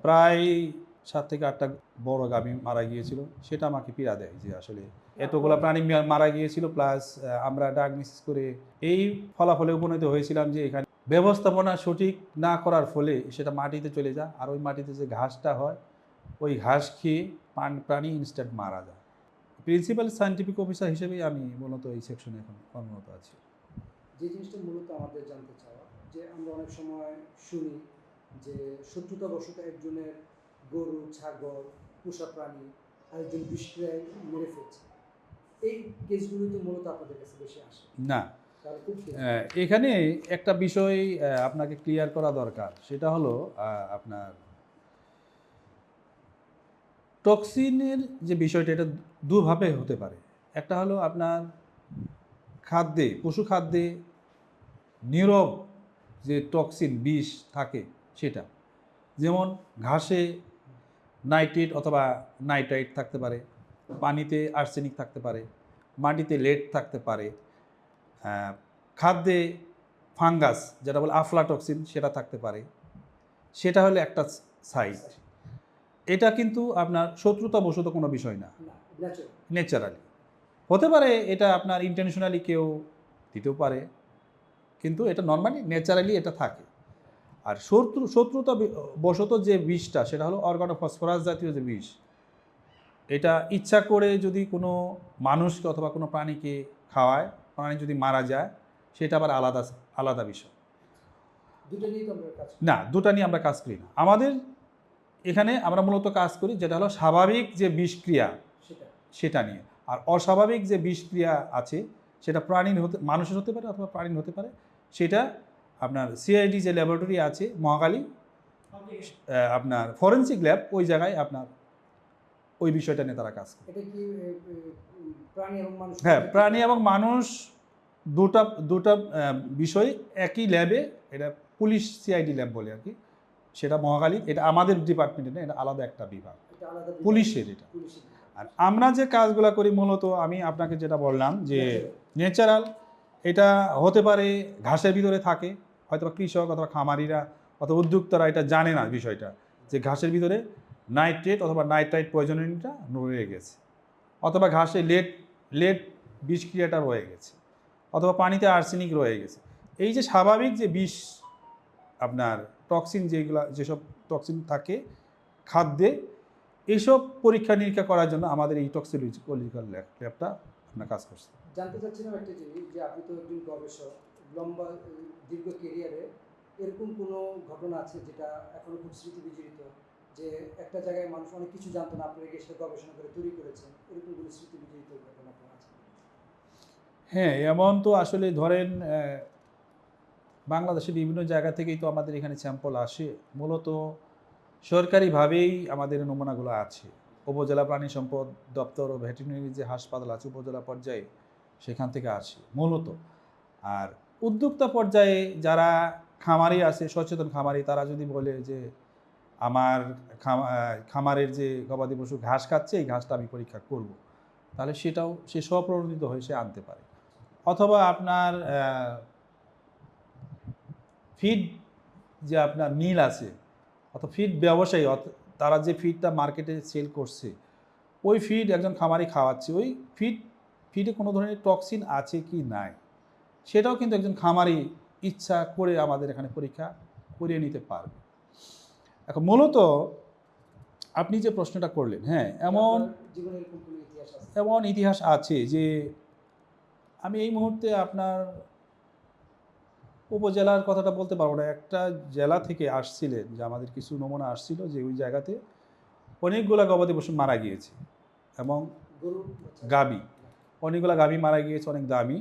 প্রায় 7 থেকে 8টা বড় গাভী মারা গিয়েছিল। সেটা আমাকে পীড়া দেয় যে আসলে এতগুলা প্রাণী মারা গিয়েছিল, প্লাস আমরা ডায়াগনোসিস করে এই ফলাফলে উপনীত হয়েছিলাম যে এখানে ব্যবস্থাপনা সঠিক না করার ফলে সেটা মাটিতে চলে যায়, আর ওই মাটিতে যে ঘাসটা হয় ওই ঘাস খেয়ে প্রাণী ইনস্ট্যান্ট মারা যায়। প্রিন্সিপাল সায়েন্টিফিক অফিসার হিসেবেই আমি মূলত এই সেকশনে এখন কর্মরত আছি। যে জিনিসটা মূলত আমাদের জানতে চাওয়া, যে আমরা অনেক সময় শুনি যে শত্রুতাবশত একজনের গরু, ছাগল, পোষা প্রাণী আরেকজন বিষক্রিয়ায় মেরে ফেলছে, এই কেসগুলো তো মূলত আপনাদের কাছে বেশি আসে না, এখানে একটা বিষয় আপনাকে ক্লিয়ার করা দরকার, সেটা হলো আপনার টক্সিনের যে বিষয়টা, এটা দুভাবে হতে পারে। একটা হলো আপনার খাদ্যে, পশু খাদ্যে নীরব যে টক্সিন বিষ থাকে সেটা, যেমন ঘাসে নাইট্রেট অথবা নাইট্রাইট থাকতে পারে, পানিতে আর্সেনিক থাকতে পারে, মাটিতে লেড থাকতে পারে, খাদ্যে ফাঙ্গাস যেটা বলে আফলাটক্সিন সেটা থাকতে পারে। সেটা হলো একটা সাইড। এটা কিন্তু আপনার শত্রুতাবশত কোনো বিষয় না, ন্যাচারালি হতে পারে। এটা আপনার ইন্টেনশনালি কেউ দিতেও পারে, কিন্তু এটা নর্মালি ন্যাচারালি এটা থাকে। আর শত্রুতা বশত যে বিষটা, সেটা হলো অর্গানোফসফরাস জাতীয় যে বিষ। এটা ইচ্ছা করে যদি কোনো মানুষকে অথবা কোনো প্রাণীকে খাওয়ায়, প্রাণী যদি মারা যায়, সেটা আবার আলাদা আলাদা বিষয়। না, দুটা নিয়ে আমরা কাজ করি না। আমাদের এখানে আমরা মূলত কাজ করি যেটা হলো স্বাভাবিক যে বিষক্রিয়া সেটা নিয়ে। আর অস্বাভাবিক যে বিষক্রিয়া আছে সেটা প্রাণীর মানুষের হতে পারে অথবা প্রাণীর হতে পারে। সেটা আপনার সিআইডি যে ল্যাবরেটরি আছে মহাখালী, আপনার ফরেন্সিক ল্যাব, ওই জায়গায় আপনার ওই বিষয়টা নিয়ে তারা কাজ করে। হ্যাঁ, প্রাণী এবং মানুষ দুটা বিষয় একই ল্যাবে, এটা পুলিশ সিআইডি ল্যাব বলে আর কি, সেটা মহাখালী। এটা আমাদের ডিপার্টমেন্টে না, এটা আলাদা একটা বিভাগ, পুলিশের এটা। আর আমরা যে কাজগুলো করি মূলত, আমি আপনাকে যেটা বললাম যে ন্যাচারাল, এটা হতে পারে ঘাসের ভিতরে থাকে, হয়তো কৃষক অথবা খামারিরা অথবা উদ্যোক্তারা এটা জানে না বিষয়টা, যে ঘাসের ভিতরে নাইট্রেট অথবা নাইট্রাইট পয়জনিংটা রয়ে গেছে, অথবা ঘাসে লেড বিষক্রিয়াটা রয়ে গেছে, অথবা পানিতে আর্সেনিক রয়ে গেছে। এই যে স্বাভাবিক যে বিষ আপনার টক্সিন, যেসব টক্সিন থাকে খাদ্যে, এইসব পরীক্ষা নিরীক্ষা করার জন্য আমাদের এই টক্সিকোলজিক্যাল ল্যাবটা আপনার কাজ করছে। জানতে চাচ্ছিলাম একটা জিনিস, যে আপনি তো একজন গবেষক, লম্বা দীর্ঘ কেরিয়ারে এরকম কোনো ঘটনা আছে যেটা এখনো খুব স্মৃতি বিজড়িত, যে একটা জায়গায় মানুষ অনেক কিছু জানতো না, আপনি গিয়ে সেটা গবেষণা করে তৈরি করেছেন, এরকম কোনো স্মৃতি বিজড়িত ঘটনা আপনার আছে? হ্যাঁ, এমন তো আসলে ধরেন বাংলাদেশের বিভিন্ন জায়গা থেকেই তো আমাদের এখানে স্যাম্পল আসে। মূলত সরকারিভাবেই আমাদের নমুনাগুলো আছে। উপজেলা প্রাণী সম্পদ দপ্তর ও ভেটেরিনারি যে হাসপাতাল আছে উপজেলা পর্যায়ে, সেখান থেকে আসে মূলত। আর উদ্যোক্তা পর্যায়ে যারা খামারি আছে, সচেতন খামারি, তারা যদি বলে যে আমার খামারের যে গবাদি পশু ঘাস খাচ্ছে, এই ঘাসটা আমি পরীক্ষা করব, তাহলে সেটাও সে স্বপ্রণোদিত হয়ে সে আনতে পারে। অথবা আপনার ফিড যে আপনার মিল আছে অথবা ফিড ব্যবসায়ী, তারা যে ফিডটা মার্কেটে সেল করছে, ওই ফিড একজন খামারি খাওয়াচ্ছে, ওই ফিডে কোনো ধরনের টক্সিন আছে কি নাই, সেটাও কিন্তু একজন খামারি ইচ্ছা করে আমাদের এখানে পরীক্ষা করিয়ে নিতে পারবে। এখন মূলত আপনি যে প্রশ্নটা করলেন, হ্যাঁ, এমন ইতিহাস আছে যে আমি এই মুহূর্তে আপনার উপজেলার কথাটা বলতে পারবো না। একটা জেলা থেকে আসছিলেন, যে আমাদের কিছু নমুনা আসছিল যে ওই জায়গাতে অনেকগুলা গবাদি পশু মারা গিয়েছে, এবং অনেকগুলা গাভী মারা গিয়েছে, অনেক দামি।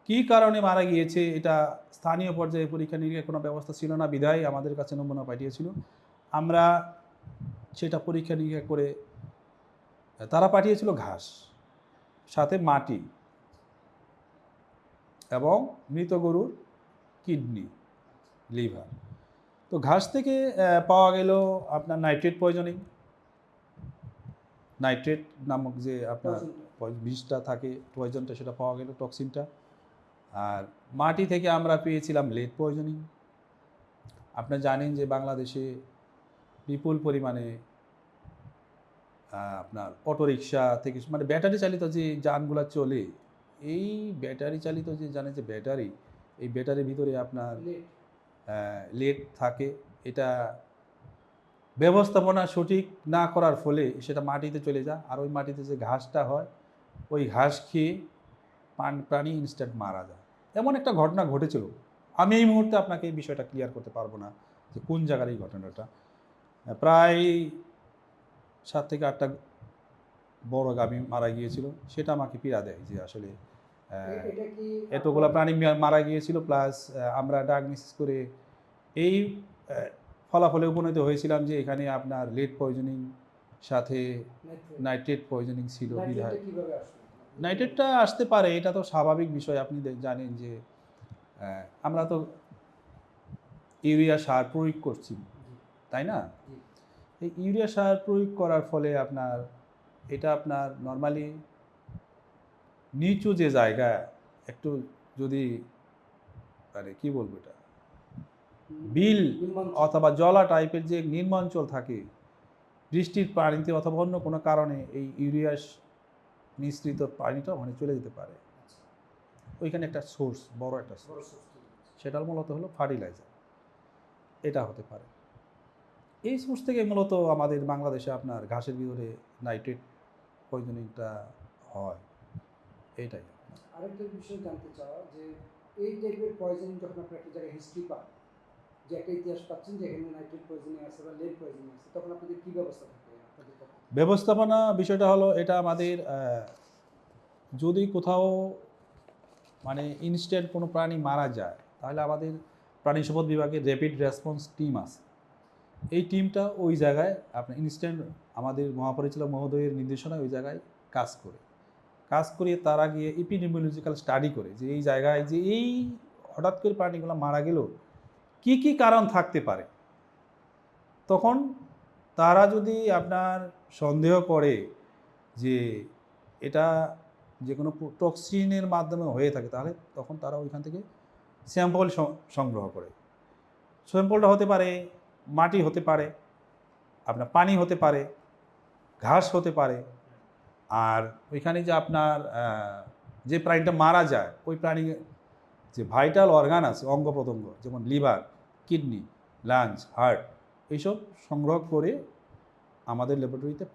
কী কারণে মারা গিয়েছে এটা স্থানীয় পর্যায়ে পরীক্ষা নিরীক্ষার কোনো ব্যবস্থা ছিল না, বিধায় আমাদের কাছে নমুনা পাঠিয়েছিল। আমরা সেটা পরীক্ষা নিরীক্ষা করে, তারা পাঠিয়েছিল ঘাস, সাথে মাটি এবং মৃত গরুর কিডনি, লিভার। তো ঘাস থেকে পাওয়া গেল আপনার নাইট্রেট পয়জনিং, নাইট্রেট নামক যে আপনার বিষটা থাকে, পয়জনটা, সেটা পাওয়া গেল, টক্সিনটা। আর মাটি থেকে আমরা পেয়েছিলাম লেড পয়জনিং। আপনারা জানেন যে বাংলাদেশে বিপুল পরিমাণে আপনার অটোরিকশা থেকে মানে ব্যাটারি চালিত যে যানগুলো চলে, এই ব্যাটারি চালিত যে জানে যে ব্যাটারি, এই ব্যাটারির ভিতরে আপনার লেট লেড থাকে। এটা ব্যবস্থাপনা সঠিক না করার ফলে সেটা মাটিতে চলে যায়, আর ওই মাটিতে যে ঘাসটা হয় ওই ঘাস খেয়ে প্রাণী ইনস্ট্যান্ট মারা যায়। এমন একটা ঘটনা ঘটেছিল। আমি এই মুহূর্তে আপনাকে এই বিষয়টা ক্লিয়ার করতে পারবো না যে কোন জায়গার এই ঘটনাটা। প্রায় 7 থেকে 8টা বড় গাভী মারা গিয়েছিল। সেটা আমাকে পীড়া দেয় যে আসলে এটা কি এতগুলো প্রাণী মারা গিয়েছিল, প্লাস আমরা ডায়াগনোসিস করে এই ফলাফলে উপনীত হয়েছিলাম যে এখানে আপনার লেড পয়জনিং সাথে নাইট্রেট পয়জনিং ছিল। বিধায় কিভাবে আসলো? নাইট্রেটটা আসতে পারে, এটা তো স্বাভাবিক বিষয়। আপনি জানেন যে আমরা তো ইউরিয়া সার প্রয়োগ করছি, তাই না? জি। এই ইউরিয়া সার প্রয়োগ করার ফলে আপনার এটা আপনার নর্মালি নিচু যে জায়গা একটু যদি মানে কী বলবো এটা বিল অথবা জলা টাইপের যে নিম্নাঞ্চল থাকে, বৃষ্টির পানিতে অথবা অন্য কোনো কারণে এই ইউরিয়া মিশ্রিত পানিটা ওখানে চলে যেতে পারে। ওইখানে একটা সোর্স, বড় একটা সোর্স, সেটা মূলত হলো ফার্টিলাইজার। এটা হতে পারে। এই সোর্স থেকে মূলত আমাদের বাংলাদেশে আপনার ঘাসের ভিতরে নাইট্রেট পয়জনিংটা হয়। এইটাই। আরেকটা বিষয় জানতে চাওয়া যে এই টাইপের পয়জনিং যখন আপনি একটা জায়গায় হিস্ট্রি পান, যে একটা ইতিহাস পাচ্ছেন যে এখানে নাইট্রেট পয়জনিং আছে বা লেড পয়জনিং আছে, তখন আপনাদের কী ব্যবস্থা থাকে আপনাদের পক্ষে? ব্যবস্থাপনা বিষয়টা হলো এটা আমাদের যদি কোথাও মানে ইনস্ট্যান্ট কোনো প্রাণী মারা যায়, তাহলে আমাদের প্রাণী সম্পদ বিভাগের র্যাপিড রেসপন্স টিম আছে। এই টিমটা ওই জায়গায় আপনার ইনস্ট্যান্ট আমাদের মহাপরিচালক মহোদয়ের নির্দেশনায় ওই জায়গায় কাজ করিয়ে তারা গিয়ে এপিডেমিওলজিক্যাল স্টাডি করে যে এই জায়গায় যে এই হঠাৎ করে প্রাণীগুলো মারা গেল কি কি কারণ থাকতে পারে। তখন তারা যদি আপনার সন্দেহ করে যে এটা যে কোনো টক্সিনের মাধ্যমে হয়ে থাকে, তাহলে তখন তারা ওইখান থেকে স্যাম্পল সংগ্রহ করে। স্যাম্পলটা হতে পারে মাটি, হতে পারে আপনার পানি, হতে পারে ঘাস, হতে পারে। আর ওইখানে যে আপনার যে প্রাণীটা মারা যায় ওই প্রাণী যে ভাইটাল অর্গান আছে, অঙ্গ প্রত্যঙ্গ, যেমন লিভার, কিডনি, লাঞ্চ, হার্ট, এইসব সংগ্রহ করে আমাদের ল্যাবরেটরিতে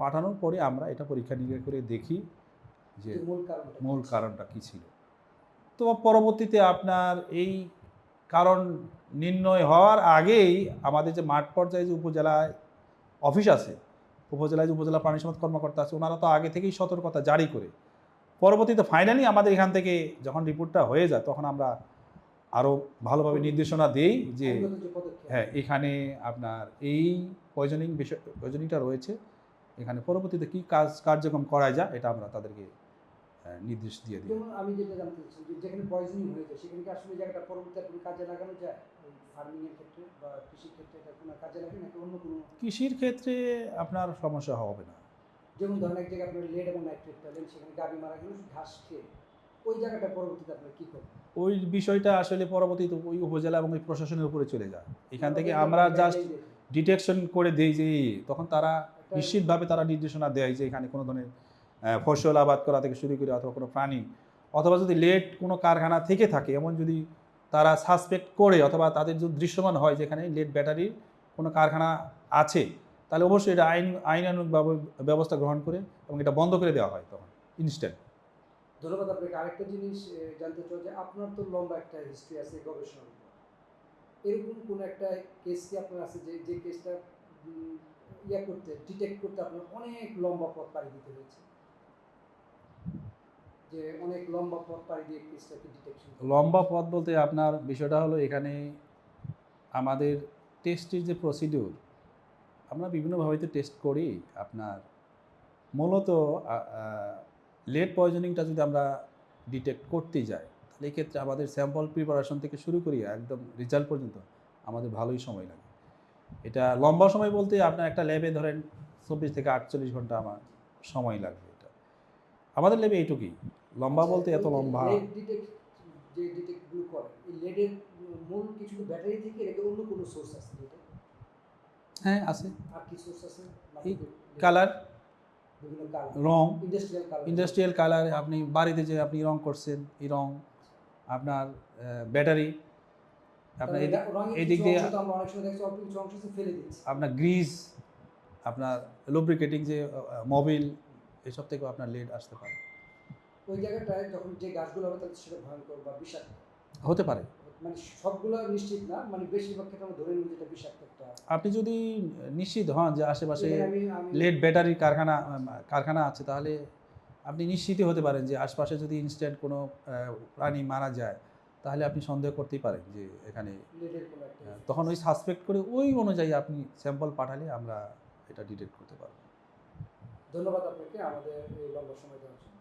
পাঠানোর পরে আমরা এটা পরীক্ষা নিরীক্ষা করে দেখি যে মূল কারণটা কী ছিল। তো পরবর্তীতে আপনার এই কারণ নির্ণয় হওয়ার আগেই আমাদের যে মাঠ পর্যায়ে যে উপজেলায় অফিস আছে, উপজেলায় যে উপজেলা প্রাণী সম্পদ কর্মকর্তা আছে, ওনারা তো আগে থেকেই সতর্কতা জারি করে পরবর্তীতে ফাইনালি আমাদের এখান থেকে যখন রিপোর্টটা হয়ে যায় তখন আমরা আরও ভালোভাবে নির্দেশনা দেই যে হ্যাঁ এখানে আপনার এই পয়জনিংটা রয়েছে, এখানে পরবর্তীতে কী কার্যক্রম করা যায় এটা আমরা তাদেরকে নির্দেশ দিয়ে দিই। যেমন আমি যেটা জানতে চাচ্ছি যে যেখানে পয়জনিং হয়ে যায় সেখানে কি আসলে জায়গাটা পরবর্তীতে কোনো কাজে লাগানো যায়, ফার্মিংয়ের ক্ষেত্রে বা কৃষির ক্ষেত্রে এটা কোনো কাজে লাগে নাকি অন্য কোনো? কৃষির ক্ষেত্রে আপনার সমস্যা হবে না। যেমন ধরেন এক জায়গায় আপনার লেড এবং নাইট্রেট পেলেন, সেখানে গাভী মারা গেল ঘাস খেয়ে, ওই জায়গাটা পরবর্তীতে আপনার কী করবেন? ওই বিষয়টা আসলে পরবর্তীতে ওই উপজেলা এবং ওই প্রশাসনের উপরে চলে যায়। এখান থেকে আমরা জাস্ট ডিটেকশন করে দিই যে তখন তারা নিশ্চিতভাবে তারা নির্দেশনা দেয় যে এখানে কোনো ধরনের ফসল আবাদ করা থেকে শুরু করে অথবা কোনো প্রাণী, অথবা যদি লেড কোনো কারখানা থেকে থাকে এমন যদি তারা সাসপেক্ট করে অথবা তাদের যদি দৃশ্যমান হয় যেখানে লেড ব্যাটারির কোনো কারখানা আছে, তাহলে অবশ্যই এটা আইনানুগ ব্যবস্থা গ্রহণ করে এবং এটা বন্ধ করে দেওয়া হয় তখন ইনস্ট্যান্ট। ধন্যবাদ আপনাকে। আরেকটা জিনিস জানতে চাই যে আপনার তো লম্বা একটা হিস্ট্রি আছে গবেষণার উপর, এরকম কোনো একটা কেস কি আপনার আছে যে কেসটা ডিটেক্ট করতে আপনার অনেক লম্বা পথ পাড়ি দিতে হয়েছে, যে অনেক লম্বা পথ পাড়ি দিয়ে কেসটাকে ডিটেকশন? লম্বা পথ বলতে আপনার বিষয়টা হলো এখানে আমাদের টেস্টের যে প্রসিডিউর আমরা বিভিন্নভাবে তো টেস্ট করি। আপনার মূলত লেড পয়জনিংটা যদি আমরা ডিটেক্ট করতে যাই তাহলে এক্ষেত্রে আমাদের স্যাম্পল প্রিপারেশন থেকে শুরু করি একদম রেজাল্ট পর্যন্ত আমাদের ভালোই সময় লাগে। এটা লম্বা সময় বলতে আপনার একটা ল্যাবে ধরেন 24 থেকে 48 ঘন্টা আমার সময় লাগবে। এটা আমাদের ল্যাবে এইটুকুই। লম্বা বলতে এত লম্বা। যে ডিটেক্টগুলো করে এই লেডের মূল কিছু ব্যাটারি থেকে এর অন্য কোনো সোর্স আছে? হ্যাঁ আছে। আর কি সোর্স আছে? এই কালার, বিভিন্ন কালার, রং, ইন্ডাস্ট্রিয়াল কালার। ইন্ডাস্ট্রিয়াল কালার, আপনি বাড়িতে যে আপনি রং করছেন এই রং, আপনার ব্যাটারি, আপনার এই দিক দিয়ে আমরা অনেক সময় দেখছি অল্প কিছু অংশ ফেলে দিচ্ছি। আপনার গ্রিজ, আপনার লুব্রিকেটিং যে মোবিল, এসব থেকেও আপনার লিড আসতে পারে। ওই জায়গাটায় যখন যে গাছগুলো হবে তাদের সেটা ভয়ঙ্কর বা বিষাক্ত হতে পারে। মানে সবগুলো নিশ্চিত না, মানে বেশিরভাগ ক্ষেত্রে আমরা ধরে নিই যেটা বিষাক্ত একটা। আপনি যদি নিশ্চিত হন যে আশেপাশে আমি লেড ব্যাটারির কারখানা আছে, তাহলে আপনি নিশ্চিতই হতে পারেন যে আশপাশে যদি ইনস্ট্যান্ট কোনো প্রাণী মারা যায়, তাহলে আপনি সন্দেহ করতেই পারেন যে এখানে লেডের কোনো একটা। তখন ওই সাসপেক্ট করে ওই অনুযায়ী আপনি স্যাম্পল পাঠালে আমরা এটা ডিটেক্ট করতে পারবো। ধন্যবাদ আপনাকে আমাদের এই লম্বা সময় দেওয়ার জন্য।